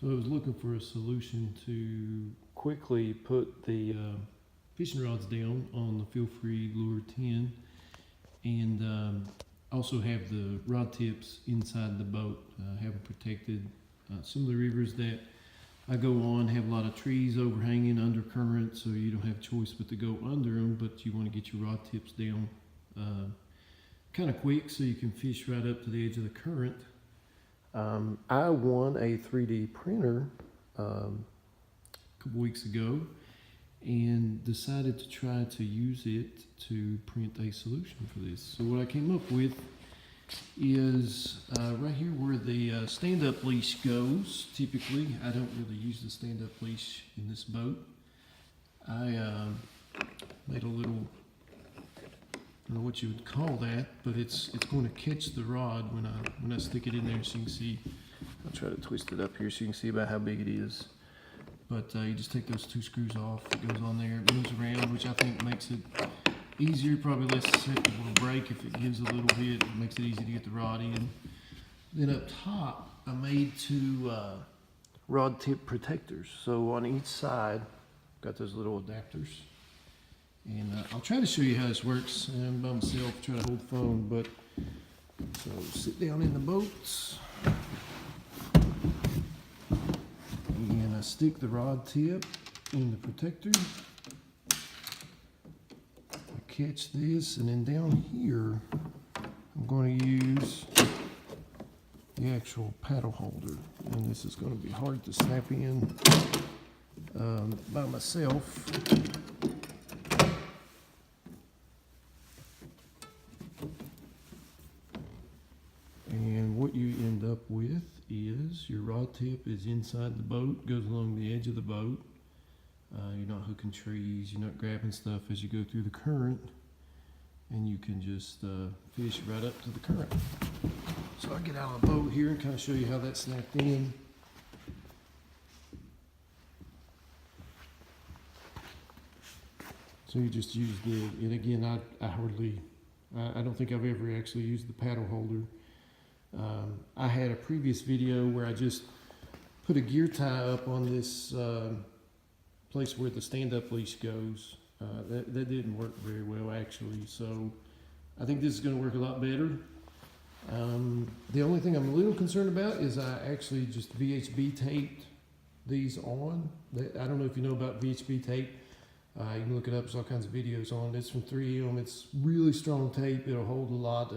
So I was looking for a solution to quickly put the fishing rods down on the Feelfree Lure 10 and also have the rod tips inside the boat, have them protected. Some of the rivers that I go on have a lot of trees overhanging, undercurrent, so you don't have a choice but to go under them, but you want to get your rod tips down kind of quick so you can fish right up to the edge of the current. I won a 3D printer a couple weeks ago and decided to try to use it to print a solution for this. So what I came up with is right here where the stand-up leash goes. Typically, I don't really use the stand-up leash in this boat. I made a little, I don't know what you would call that, but it's going to catch the rod when I stick it in there. So you can see, I'll try to twist it up here so you can see about how big it is. But you just take those two screws off. It goes on there, it moves around, which I think makes it easier, probably less susceptible to break if it gives a little bit. It makes it easy to get the rod in. Then up top, I made two rod tip protectors. So on each side, got those little adapters. And I'll try to show you how this works. I'm by myself, trying to hold the phone, but so sit down in the boats. And I stick the rod tip in the protector. I catch this, and then down here, I'm going to use the actual paddle holder. And this is going to be hard to snap in by myself. And what you end up with is your rod tip is inside the boat, goes along the edge of the boat. You're not hooking trees, you're not grabbing stuff as you go through the current, and you can just fish right up to the current. So I'll get out of the boat here and kind of show you how that's snapped in. So you just use and again, I don't think I've ever actually used the paddle holder. I had a previous video where I just put a gear tie up on this place where the stand-up leash goes. That didn't work very well actually, so I think this is going to work a lot better. The only thing I'm a little concerned about is I actually just VHB taped these on. I don't know if you know about VHB tape. You can look it up, there's all kinds of videos on it. It's from 3M. It's really strong tape. It'll hold a lot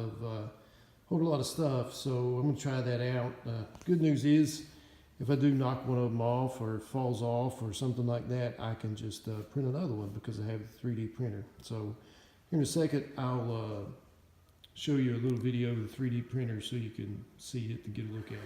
of stuff, so I'm going to try that out. Good news is, if I do knock one of them off or it falls off or something like that, I can just print another one because I have a 3D printer. So here in a second, I'll show you a little video of the 3D printer so you can see it and get a look at it.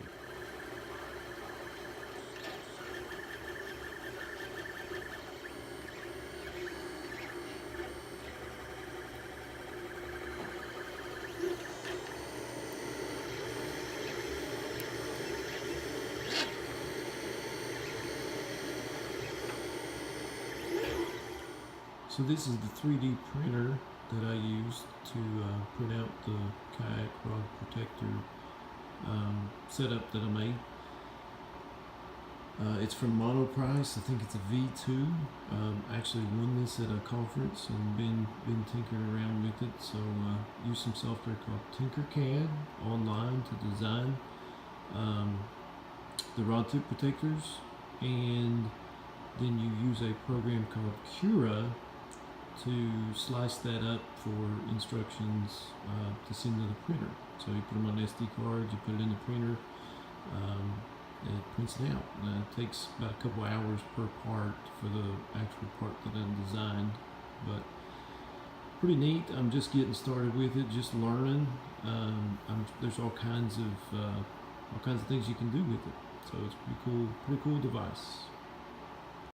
So this is the 3D printer that I used to print out the kayak rod protector setup that I made. It's from Monoprice. I think it's a V2. I actually won this at a conference and been tinkering around with it. So use some software called Tinkercad online to design the rod tip protectors, and then you use a program called Cura to slice that up for instructions to send to the printer. So you put them on an SD card, you put it in the printer, and it prints it out. It takes about a couple hours per part for the actual part that I designed, but pretty neat. I'm just getting started with it, just learning. There's all kinds of things you can do with it. So it's pretty cool device.